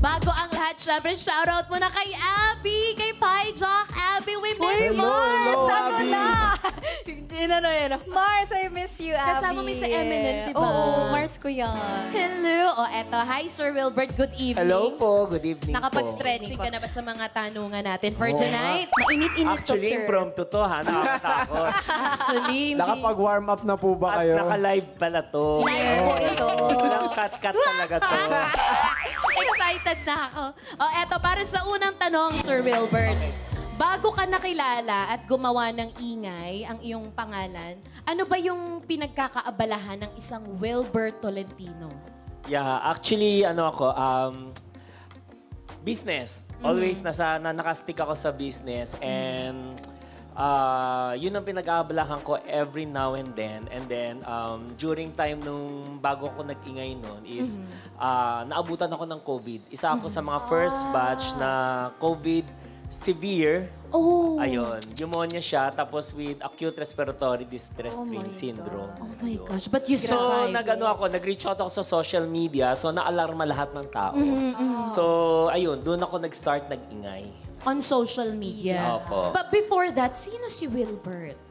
Bago ang lahat, syempre, shoutout muna kay Abby, kay Pai Jock. Abby, we miss you. Hello, Abby. Mars, I miss you, Abby. Kasama mo sa Eminent, di ba? Oo, Mars ko yan. Hello. O, eto. Hi, Sir Wilbert. Good evening. Hello po, good evening Nakapag-stretching ka na ba sa mga tanungan natin for tonight? Mainit-init to, Actually, sir. impromptu to ha, nakakatakot. Actually, hindi. Nakapag-warm up na po ba At kayo? naka-live pala to. Live po ito. Walang cut-cut talaga to. Excited na ako. O, eto, para sa unang tanong, Sir Wilbert. Bago ka nakilala at gumawa ng ingay ang iyong pangalan, ano ba yung pinagkakaabalahan ng isang Wilbert Tolentino? Yeah, actually, business. Always nakastick ako sa business and yun ang pinag-aabalahan ko every now and then. And then, during time nung bago ako nag-ingay nun is naabutan ako ng COVID. Isa ako sa mga first batch na COVID severe. Oh. Ayun, pneumonia siya tapos with acute respiratory distress syndrome. Oh my gosh, but you So, survived. nag-reach out ako sa social media, so naalarma lahat ng tao. So, ayun, doon ako nag-start nag-ingay. On social media. Opo. But before that, sino si Wilbert?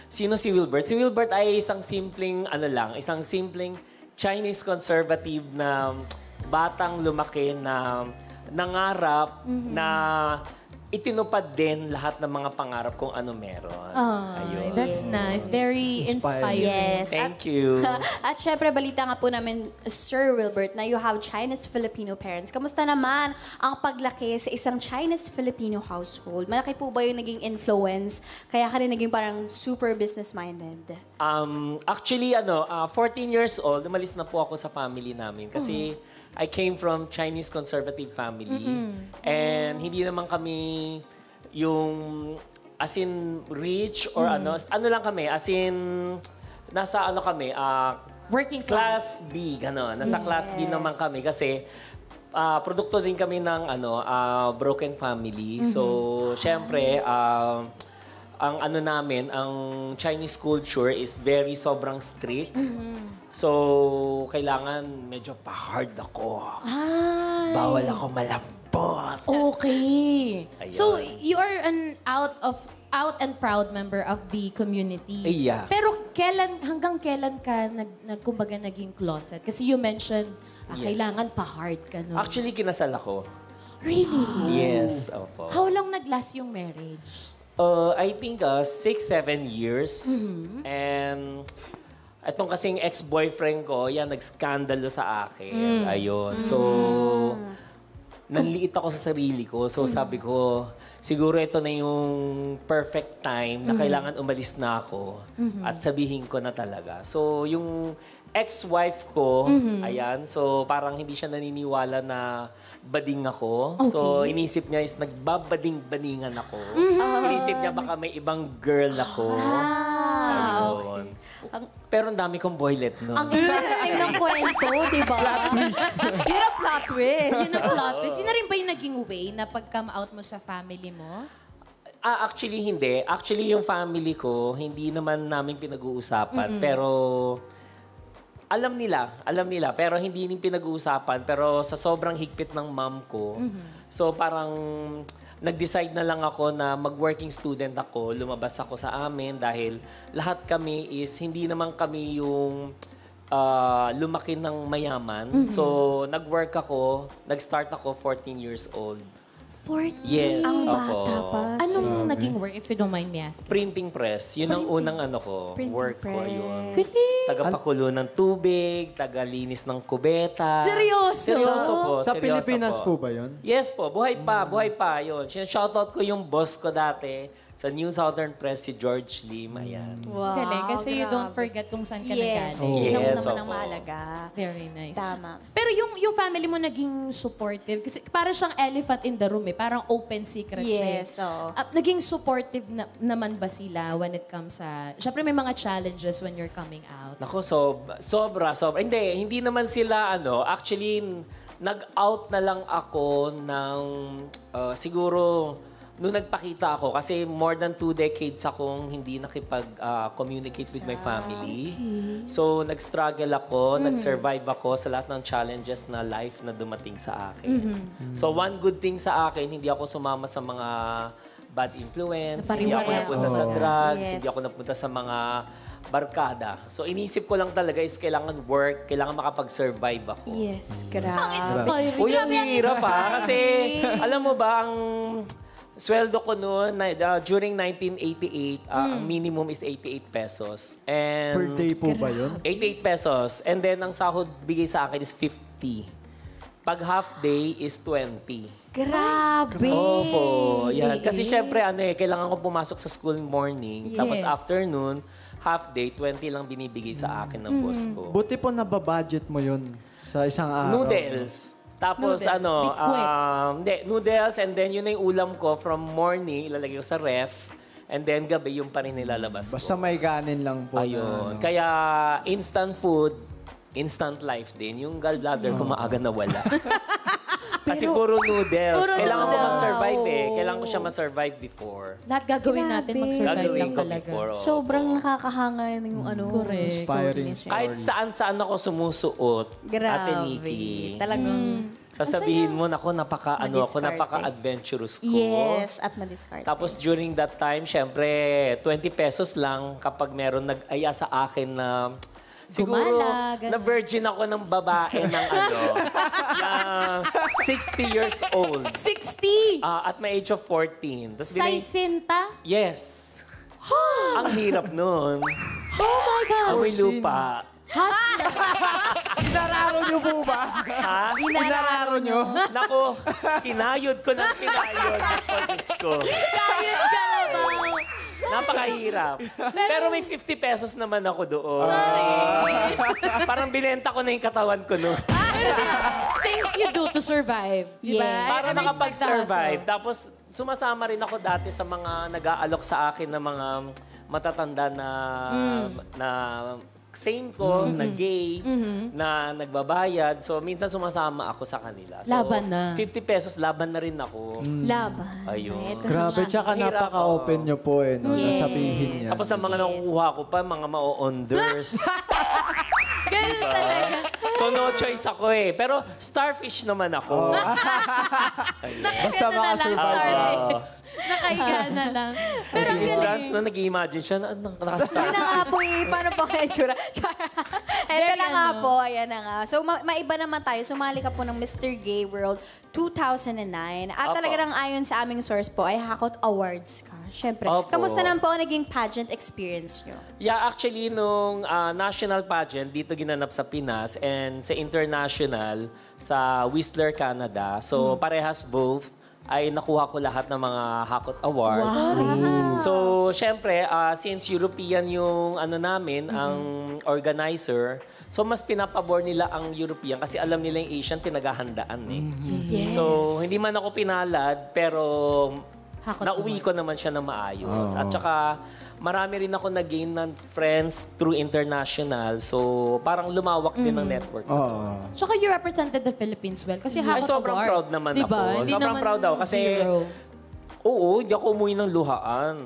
Sino si Wilbert? Si Wilbert ay isang simpleng Chinese conservative na batang lumaki na nangarap na itinupad din lahat ng mga pangarap kung ano meron. Ayun. That's nice. Very inspiring. Yes. Thank you. At syempre, balita nga po namin, Sir Wilbert, na you have Chinese-Filipino parents. Kamusta naman ang paglaki sa isang Chinese-Filipino household? Malaki po ba yung naging influence? Kaya ka rin naging parang super business-minded? Actually, 14 years old, umalis na po ako sa family namin kasi I came from Chinese conservative family. And hindi naman kami yung as in rich or ano lang kami, as in nasa Working class. class B, gano'n. Nasa class B naman kami kasi produkto din kami ng broken family. So, syempre, ang namin, ang Chinese culture is very sobrang strict. So, kailangan medyo pa-hard ako. Bawal ako malambot. Okay. Ayun. So, you are an out and proud member of the community. Yeah. Pero hanggang kailan ka kumbaga naging closet? Kasi you mentioned, Yes. kailangan pa-hard ka, no? Actually, kinasal ako. Really? Yes, opo. How long nag-last yung marriage? I think 6-7 years. And itong kasing ex-boyfriend ko, yan, nag-skandalo sa akin. Ayun. So, nanliit ako sa sarili ko. So, sabi ko, siguro ito na yung perfect time na kailangan umalis na ako at sabihin ko na talaga. So, yung ex-wife ko, ayan, so parang hindi siya naniniwala na bading ako. Okay. So, inisip niya is nagbabading-badingan ako. Inisip niya baka may ibang girl ako. Ayun. Pero ang dami kong boylet nun. Ang interesting ng kwento, di ba? Plot twist. Yun ang plot twist. Yun ang plot twist. Yun na rin ba yung naging way na pag-come out mo sa family mo? Actually, hindi. Actually, yung family ko, hindi naman namin pinag-uusapan. Pero alam nila. Pero hindi rin pinag-uusapan. Pero sa sobrang higpit ng mom ko, so parang nag-decide na lang ako na mag-working student ako. Lumabas ako sa amin dahil lahat kami is hindi naman kami yung lumaki ng mayaman. So, nag-work ako. Nag-start ako 14 years old. 14? Yes, Ang opo. bata pa. Anong naging work, if you don't mind me asking? Printing press. Yun ang unang Printing work ko. press. Yun. Galing! Tagapakulo ng tubig, tagalinis ng kubeta. Seryoso? Seryoso po. Sa seryoso Pilipinas po ba yun? Yes po. Buhay pa. Yun. Shoutout ko yung boss ko dati sa New Southern Press, si George Lim. Ayan. Wow, Galing, kasi you don't grabe. forget kung saan ka Yes. nagaling. Yun ang Yes, naman ang opo. mahalaga. It's very nice. Tama. Pero yung family mo naging supportive, kasi parang siyang elephant in the room eh. Parang open secret siya. Yes, oo. Naging supportive naman ba sila when it comes sa... Siyempre may mga challenges when you're coming out. Nako, sobra. Hindi naman sila, actually, nag-out na lang ako ng siguro nung nagpakita ako, kasi more than 2 decades akong hindi nakipag-communicate with my family. So, nag-struggle ako, nag-survive ako sa lahat ng challenges na life na dumating sa akin. So, one good thing sa akin, hindi ako sumama sa mga bad influence, hindi ako napunta sa drugs, hindi ako napunta sa mga barkada. So, inisip ko lang talaga is kailangan work, kailangan makapag-survive ako. Yes, grabe. Uy, ang hirap kasi alam mo ba, ang sweldo ko noon, during 1988, ang minimum is 88 pesos. And Per day po ba yun? 88 pesos. And then, ang sahod bigay sa akin is 50. Pag half day is 20. Grabe. Opo, yan. Kasi syempre, kailangan ko pumasok sa school morning. Tapos afternoon, half day, 20 lang binibigay sa akin ng boss ko. Buti po nababudget mo yun sa isang araw. Noodles. Tapos noodles and then yun na yung ulam ko from morning, ilalagay ko sa ref. And then gabi yung pa rin nilalabas ko. Basta may kanin lang po. Ayun. Kaya instant food, instant life din. Yung gallbladder ko maaga nawala. Kasi puro noodles. Kailangan ko mag-survive Kailangan ko siya ma-survive before. Lahat gagawin natin, mag-survive Gagawin lang ko talaga. before. Sobrang nakakahanga yung Inspiring story. Kahit saan-saan ako sumusuot, Ate Nikki. Talagang... Sasabihin mo, napaka-adventurous ko. Yes, at ma-discard. Tapos during that time, syempre, 20 pesos lang kapag meron nag-aya sa akin na siguro, na virgin ako ng babae ng na 60 years old. 60? At my age of 14. Tapos Sinta? Yes. Ang hirap nun. Oh my God! Amoy lupa. Inararo nyo po ba? Ha? Inararo nyo? Nako, kinayod ko ng kinayod. Diyos ko. Kayod kalabaw! Napakahirap. Pero may 50 pesos naman ako doon. Parang binenta ko na yung katawan ko noon. Things you do to survive. Diba? Yes. Para I respect the makapag-survive. hustle. Tapos, sumasama rin ako dati sa mga nag-aalok sa akin ng mga matatanda na same ko, na gay, na nagbabayad. So, minsan sumasama ako sa kanila. So, Laban na. 50 pesos, laban na rin ako. Laban. Ayun. Grabe, tsaka Hirap, napaka-open nyo po no, nasabihin niya. Tapos ang mga nakukuha ko pa, mga ma-onders. Ganun talaga. So, no choice ako Pero starfish naman ako. Basta makasurvive. Nakahiga na lang. Si Miss Lance na nag-imagine siya na Yun na naka-starfish. nga po paano po kaya tsura? Ito na nga po, ayan na nga. So, maiba naman tayo. Sumali ka po ng Mr. Gay World 2009. At Opo. talaga nang ayon sa aming source po, ay Hakot Awards ka. Siyempre. Opo. Kamusta naman po ang naging pageant experience nyo? Yeah, actually, nung national pageant, dito ginanap sa Pinas and sa international, sa Whistler, Canada. So, parehas both ay nakuha ko lahat ng mga Hakot Award. So, syempre, since European yung namin, ang organizer, so mas pinapabor nila ang European kasi alam nila yung Asian pinaghahandaan Yes. So, hindi man ako pinalad, pero Hakot nauwi ko naman siya na maayos. At saka, marami rin ako nag-gain ng friends through international. So, parang lumawak din ang network. Tsaka you represented the Philippines well. Kasi Ay, Hakot sobrang Award. proud naman Diba? ako. Hindi Sobrang naman proud ako kasi, zero. hindi ako umuwi ng luhaan.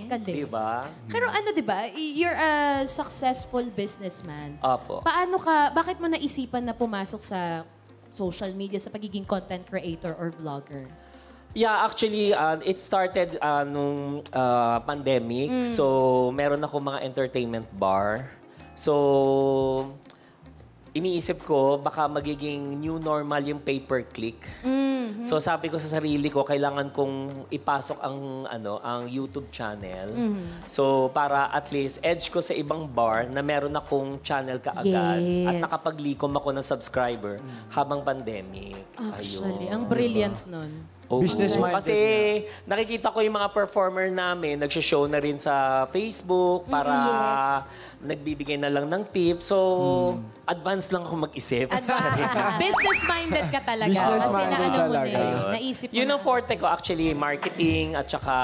Galing. Diba? Pero diba, you're a successful businessman. Apo. Bakit mo naisipan na pumasok sa social media, sa pagiging content creator or vlogger? Yeah, actually, it started nung pandemic. So, meron ako mga entertainment bar. So, iniisip ko, baka magiging new normal yung pay-per-click. So, sabi ko sa sarili ko, kailangan kong ipasok ang YouTube channel. So, para at least edge ko sa ibang bar na meron akong channel kaagad. At Yes. nakapaglikom ako ng subscriber habang pandemic. Actually, Ayun. ang brilliant nun. Oo. Business-minded Kasi nakikita ko yung mga performer namin, nagsishow na rin sa Facebook para nagbibigay na lang ng tip. So, advance lang ako mag-isip. Business-minded ka talaga. Business-minded Kasi naano mo na talaga. yun. Naisip mo Yun ang na. forte ko actually, marketing at saka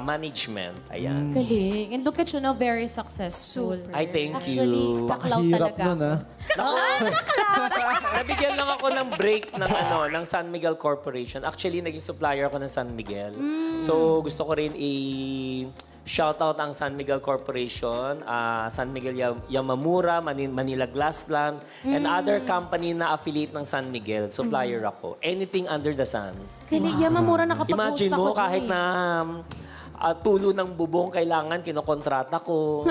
management. Ayan. Galing. And look at you now, very successful. Ay, thank Actually, you. taklaw Hirap talaga. nun, Nabigyan lang ako ng break ng San Miguel Corporation. Actually, naging supplier ako ng San Miguel. So, gusto ko rin shoutout ang San Miguel Corporation, San Miguel Yamamura, Manila Glass Plant, and other company na affiliate ng San Miguel. Supplier ako. Anything under the sun. Yamamura nakapag-host Imagine mo, ako dyan kahit na tulo ng bubong kailangan, kinokontrata ko.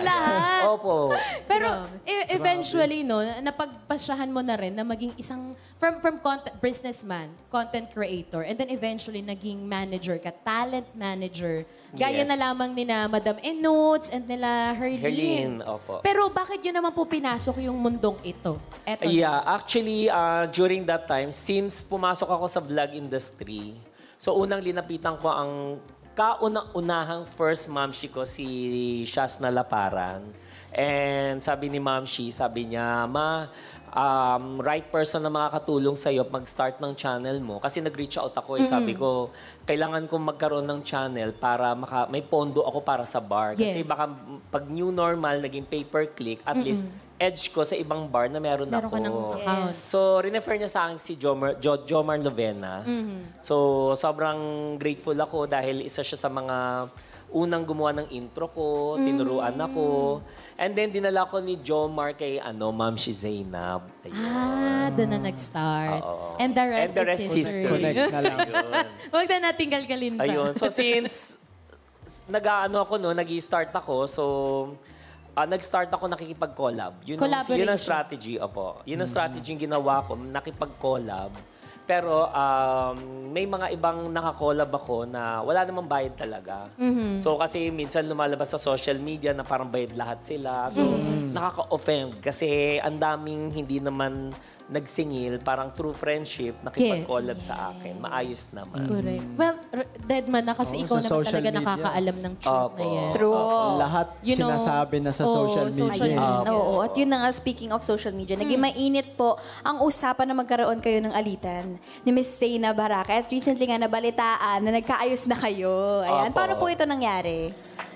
Lahat. Opo. Pero eventually, no, napagpasyahan mo na rin na maging isang, from businessman, content creator, and then eventually naging manager ka, talent manager. Gaya Yes. na lamang ni na Madam Enots and nila Herlene. Herlene, opo. Pero bakit yun naman po pinasok yung mundong ito? Eto. Yeah, actually, during that time, since pumasok ako sa vlog industry, so unang linapitan ko ang kauna-unahang first mamshi ko, si Shaz Nalaparan. And sabi ni Mamshi, sabi niya, right person na makakatulong sa'yo mag-start ng channel mo. Kasi nag-reach out ako, sabi ko, kailangan kong magkaroon ng channel para may pondo ako para sa bar. Kasi Yes. baka pag new normal, naging pay-per-click, at least edge ko sa ibang bar na meron Meron ako. ka ng house. So, refer niya sa akin si Jomar Lovena. So, sobrang grateful ako dahil isa siya sa mga unang gumawa ng intro ko, tinuruan ako. And then, dinala ko ni Jomar kay Mamshi Zainab. Ayun. Doon na nag-start. Oo. And the And the rest is history. Connect na lang. Huwag na natin galgalin pa. Ayun. So, since nag-i-start ako, so nag-start ako nakikipag-collab. Yun ang Collaboration. strategy, opo. Yun ang strategy yung ginawa ko, nakipag-collab. Pero may mga ibang nakakollab ako na wala namang bayad talaga. So kasi minsan lumalabas sa social media na parang bayad lahat sila. So nakaka-offend kasi ang daming hindi naman nagsingil, parang true friendship, nakipag-collab sa akin. Maayos naman. Correct. Well, Deadman na kasi Oo, ikaw sa naman social talaga media. nakakaalam ng truth na Opo. yan. True. Lahat You know, sinasabi na sa social media. social media. Oo, at yun na nga, speaking of social media, naging mainit po ang usapan na magkaroon kayo ng alitan ni Miss Zainab Baraka. At recently nga nabalitaan na nagkaayos na kayo. Ayan, Opo. paano po ito nangyari?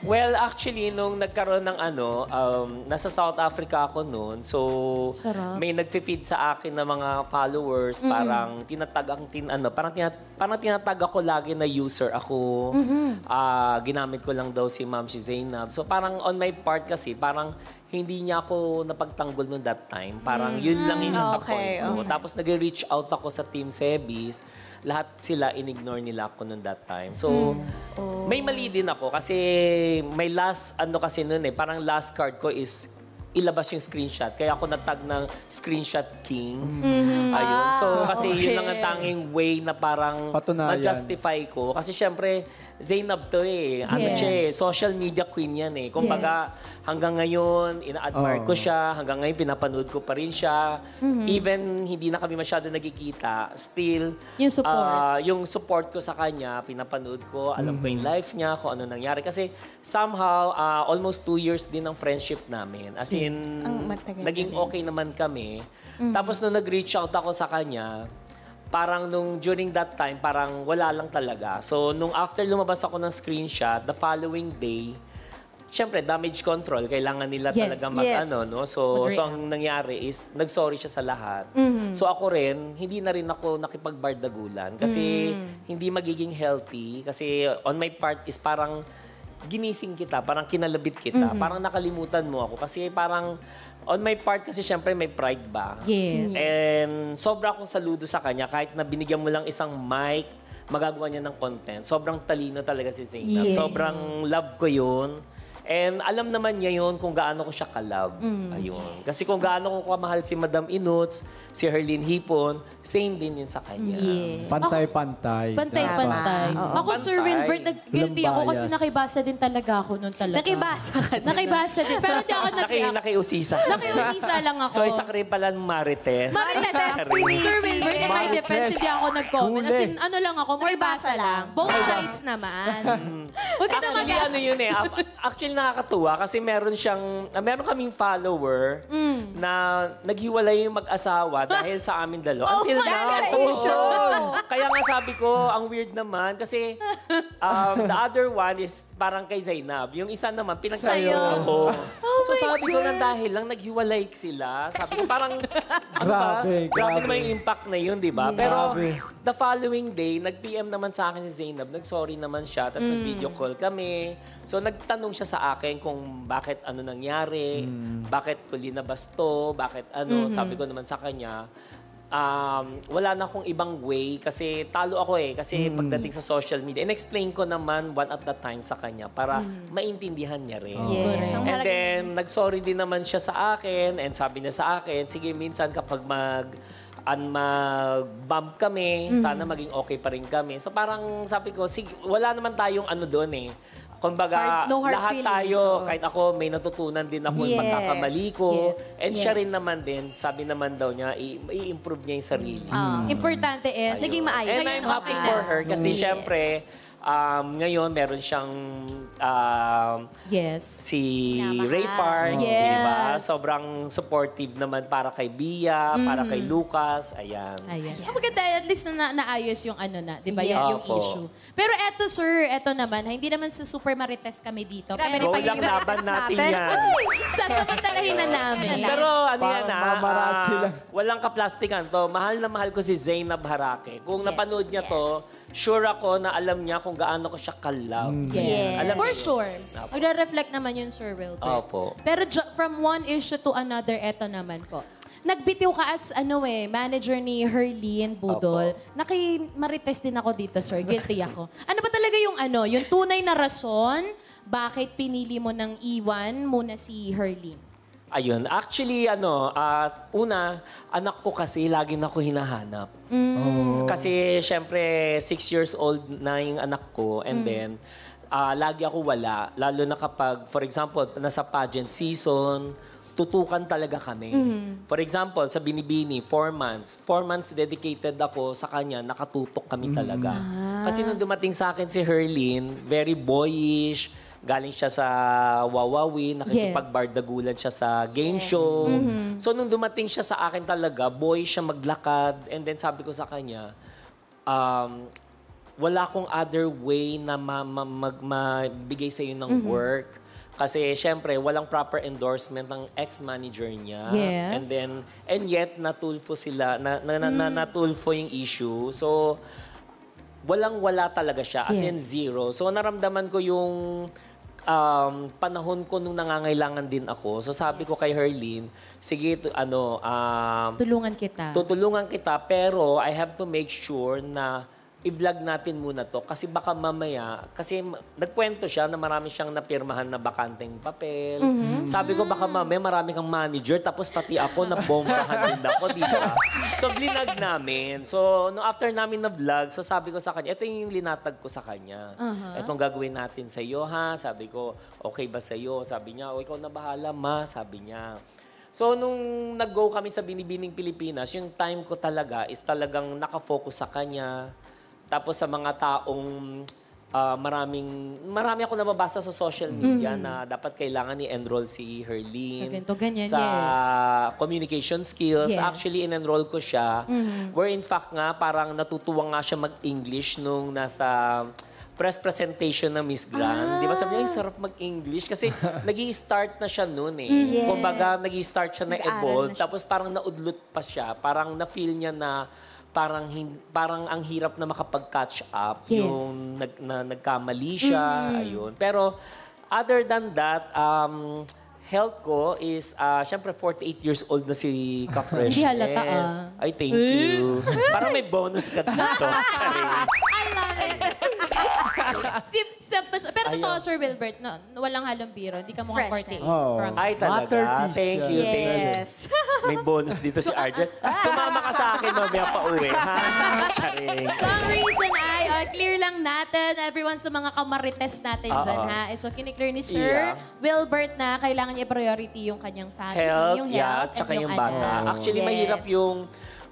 Well, actually, nung nagkaroon ng nasa South Africa ako noon. So, Sarap. may nagfi-feed sa akin ng mga followers. Parang parang tinatag ako lagi na user ako. Ginamit ko lang daw si Ma'am si Zainab. So, parang on my part kasi, parang hindi niya ako napagtanggol noon that time. Parang yun lang yung nasa okay, point ko. Tapos nag-reach out ako sa Team Sebis. Lahat sila, in-ignore nila ako noon that time. So, may mali din ako kasi may last, kasi noon parang last card ko is ilabas yung screenshot. Kaya ako natag ng Screenshot King. Ayun. So, kasi yun lang ang tanging way na parang Patunayan. ma-justify ko. Kasi syempre, Zainab to siya social media queen yan Kumbaga, hanggang ngayon, ina-admire ko siya. Hanggang ngayon, pinapanood ko pa rin siya. Even hindi na kami masyado nagkikita, still, Yung support. yung support ko sa kanya, pinapanood ko, alam ko yung life niya, kung ano nangyari. Kasi somehow, almost 2 years din ang friendship namin. As in, Ang matagal naging okay naman kami. Tapos nung nag-reach out ako sa kanya, parang during that time, parang wala lang talaga. So, nung after lumabas ako ng screenshot, the following day, syempre, damage control. Kailangan nila Yes. talaga Yes. So ang nangyari is, nag-sorry siya sa lahat. So ako rin, hindi na rin ako nakipagbardagulan. Kasi hindi magiging healthy. Kasi on my part is parang ginising kita, parang kinalabit kita. Parang nakalimutan mo ako. Kasi parang on my part kasi syempre may pride ba? Yes. And sobra akong saludo sa kanya. Kahit na binigyan mo lang isang mic, magagawa niya ng content. Sobrang talino talaga si Zainab. Yes. Sobrang love ko yun. And alam naman niya yun kung gaano ko siya kalab. Ayun. Kasi kung gaano ko kamahal si Madam Enots, si Herlene Hipon, same din yun sa kanya. Pantay-pantay. Pantay-pantay. Ako, Sir Pantay. Wilbert, guilty ako kasi bias. nakibasa din talaga ako noon talaga. Nakibasa ka din. Nakibasa din. Pero hindi ako nag-react. Nakiusisa. Nakiusisa lang ako. So, isa ka rin pala ng Marites. Sir Wilbert, in my defense, hindi ako nag-comment. As in, Huli. ano lang ako, more basa lang. Both sides naman. Huwag ka na Actually, ano yun actually, nakakatuwa kasi meron kaming follower na naghiwalay yung mag-asawa dahil sa amin dalawa. Until now. Oo. Kaya nga sabi ko, ang weird naman kasi the other one is parang kay Zainab. Yung isa naman, pinagsayo Sa'yo. ako. So sabi ko lang dahil lang naghiwalay sila. Sabi ko parang, ano ba? Grabe, Grabe grabe. naman yung impact na yun, di ba? Pero Grabe. the following day, nag-PM naman sa akin si Zainab. Nag-sorry naman siya. Tapos nag-video call kami. So nagtanong siya sa akin kung bakit ano nangyari, bakit ko linabasto, bakit ano. Sabi ko naman sa kanya, wala na akong ibang way kasi talo ako kasi pagdating sa social media. And-explain ko naman one at a time sa kanya para maintindihan niya rin. Yes. Ang And halaga- then, nag-sorry din naman siya sa akin and sabi niya sa akin, sige, minsan kapag mag-bump kami, sana maging okay pa rin kami. So parang sabi ko, sige, wala naman tayong ano doon Kumbaga, No hard lahat feelings, tayo, oo. kahit ako, may natutunan din ako yung Yes, pagkakamali ko. yes, And siya yes. rin naman din, sabi naman daw niya, i-improve niya yung sarili. Importante is... Naging maayos. And I'm happy for her kasi syempre, ngayon meron siyang Yes. si Minamahal. Ray Parks, Yes. di ba? Sobrang supportive naman para kay Bia, para kay Lucas. Ayan. Ayan. Ang maganda, at least naayos yung ano na, di ba? Yes. Yung Opo. issue. Pero eto, sir, eto naman, hindi naman sa super marites kami dito. Grabe, Pero Go pagiging lang laban marites natin natin. yan. sasamantalahin na namin. Pero ano yan Parang mamarazzi lang. walang kaplastikan to. Mahal na mahal ko si Zainab Harake. Kung napanood niya to, sure ako na alam niya kung gaano ko siya ka-love. Yes. Alam For niyo. sure. Magre-reflect naman yun, Sir Wilbert. Opo. Pero from one issue to another, eto naman po. Nagbitiw ka as manager ni Herlene Budol. Marites din ako dito, sir. Guilty ako. Ano ba talaga yung tunay na rason bakit pinili mo ng iwan muna si Herlene? Ayun. Actually, una, anak ko kasi lagi na ako hinahanap. Kasi, syempre, 6 years old na yung anak ko. And then, lagi ako wala. Lalo na kapag, for example, nasa pageant season, tutukan talaga kami. For example, sa Binibini, 4 months. 4 months dedicated ako sa kanya, nakatutok kami talaga. Kasi nung dumating sa akin si Herlene, very boyish, galing siya sa Wawawi, nakikipagbardagulan siya sa game show. So, nung dumating siya sa akin talaga, boy siya maglakad. And then sabi ko sa kanya, wala akong other way na mabigay sa iyo ng work. Kasi, syempre, walang proper endorsement ng ex-manager niya. Yes. And yet, natulfo sila, natulfo yung issue. So, walang-wala talaga siya, as in zero. So, naramdaman ko yung panahon ko nung nangangailangan din ako. So, sabi ko kay Herlene, sige, Tulungan kita. tutulungan kita, pero I have to make sure na i-vlog natin muna to. Kasi baka mamaya, kasi nagkwento siya na marami siyang napirmahan na bakanteng papel. Sabi ko, baka mamaya marami kang manager, tapos pati ako na bombahan din ako, di ba? So, blinag namin. So, no, after namin na-vlog, so sabi ko sa kanya, ito yung linatag ko sa kanya. Itong gagawin natin sa iyo, ha? Sabi ko, okay ba sa iyo? Sabi niya, ikaw na bahala, ma. Sabi niya. So, nung nag-go kami sa Binibining Pilipinas, yung time ko talaga is talagang nakafocus sa kanya. Tapos sa mga taong marami ako nababasa sa social media na dapat kailangan i-enroll si Herlene. Sa ganito, ganyan, sa yes. communication skills. Yes. Actually, in-enroll ko siya. Where in fact nga, parang natutuwa nga siya mag-English nung nasa press presentation na Miss Grand. Di ba sabi niya, ay, sarap mag-English. Kasi nag-i-start na siya noon Yes. Kumbaga, nag-i-start siya na Nag-aaral evolve. na siya. Tapos parang naudlot pa siya. Parang na-feel niya na parang ang hirap na makapag-catch up Yes. yung nagkamali siya. Ayun. Pero other than that, health ko is, syempre 48 years old na si Ka-Fresh. Hindi halata, Ay, thank you. Parang may bonus ka dito. I love it. Pero totoo, Sir Wilbert, no, walang halong biro. Hindi ka mukhang Fresh 48. Oh. Promise. Ay, talaga. Water Thank you. t-shirt. Thank you. Yes. May bonus dito si Arjen. Sumama ka sa akin mamaya pa uwi. Ha? Charing. So, ang reason ay, clear lang natin, everyone sa mga kamarites natin dyan, ha? So, kiniklear ni Sir Yeah. Wilbert na kailangan niya priority yung kanyang family, Health, yung yeah, health, tsaka and yung anak. bata. Actually, Yes. mahirap yung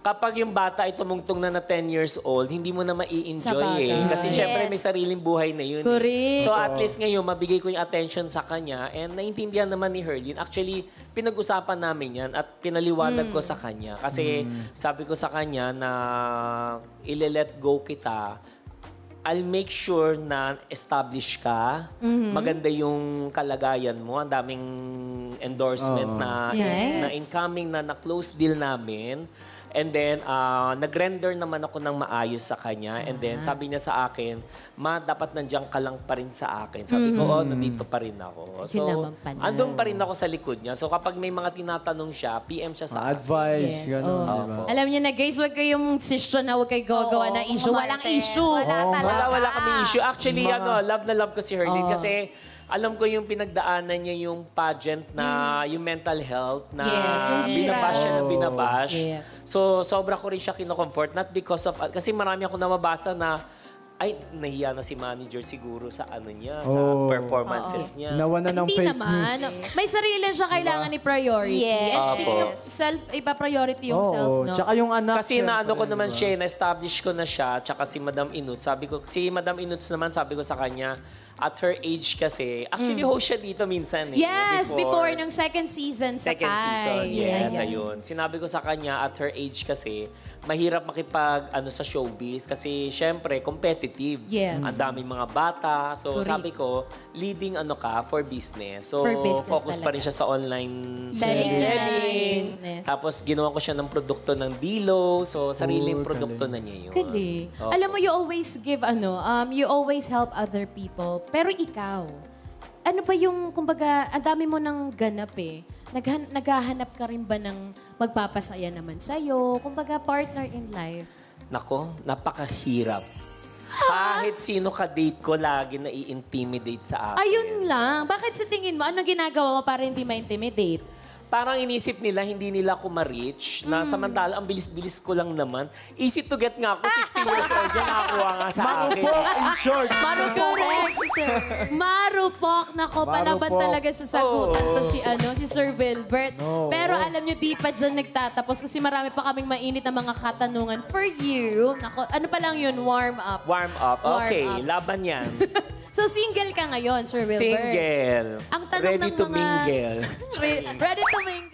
kapag yung bata ay tumungtong na 10 years old, hindi mo na Sa mai-enjoy bagay. Kasi syempre may Yes. sariling buhay na yun. Correct. So at least ngayon, mabigay ko yung attention sa kanya and naintindihan naman ni Herlene. Actually, pinag-usapan namin yan at pinaliwanag ko sa kanya. Kasi sabi ko sa kanya na ile-let go kita I'll make sure na establish ka, maganda yung kalagayan mo, ang daming endorsement na Yes. na incoming na close deal namin. And then, nag-render naman ako ng maayos sa kanya. And then, sabi niya sa akin, Ma, dapat nandiyan ka lang pa rin sa akin. Sabi ko, nandito pa rin ako. So, naman pala. andun pa rin ako sa likod niya. So, kapag may mga tinatanong siya, PM siya sa akin. Advice, Yes, gano'n, di ba? Alam niyo na guys, huwag kayong sisyon na huwag kayo gagawa Oo, ng issue. Walang Martes. issue. Wala talaga. Wala kaming issue. Actually, love na love ko si Herlin Oh. kasi alam ko yung pinagdaanan niya yung pageant na yung mental health na Yes, yung binabash siya na hirap. binabash. Yes. So, sobra ko rin siya kinocomfort. Not because of... Kasi marami ako namabasa na ay, nahiya na si manager siguro sa ano niya, sa performances niya. Nawa na ng Hindi fake naman. news. May sarili siya kailangan ni priority. Yes. And speaking of Opo. self, iba priority yung self, Oo, no? tsaka yung anak. Kasi naano ko syempre, naman di ba? siya, na-establish ko na siya, tsaka si Madam Inuts. Sabi ko, si Madam Inuts naman, sabi ko sa kanya, at her age kasi, actually host siya dito minsan eh. Yes, before ng second season sa Second Pi. season, yes, Yeah. ayun. Sinabi ko sa kanya, at her age kasi, mahirap sa showbiz kasi syempre competitive. Yes. Ang daming mga bata. So Correct. sabi ko, leading for business. So For business focus pa rin talaga. siya sa online Selling. selling. Business. Tapos ginawa ko siya ng produkto ng Dilo. So sariling Oh, produkto na niya yun. Galing. Oo. Alam mo, you always give, you always help other people. Pero ikaw, ano ba yung, kumbaga, ang dami mo ng ganap eh. Naghahanap ka rin ba ng magpapasaya naman sa'yo? Kumbaga, partner in life. Nako, napakahirap. Kahit sino ka-date ko, lagi na i-intimidate sa akin. Ayun lang. Bakit sa tingin mo, anong ginagawa mo para hindi ma-intimidate? Parang inisip nila, hindi nila ako ma-reach. Na samantala, ang bilis-bilis ko lang naman. Easy to get nga ako, 16 years old yan, nakakuha nga sa akin. Marupok, in short. Correct, sir. Marupok. Nako, palaban Marupok. talaga sa sagutan to Oo. si Sir Wilbert. No. Pero alam niyo, di pa dyan nagtatapos kasi marami pa kaming mainit na mga katanungan for you. Nako, ano pa lang yun? Warm up. Warm up. Warm Okay, up. laban yan. So, single ka ngayon, Sir Wilbert. Single. Ang tanong Ready ng to mga- mingle. Ready to mingle.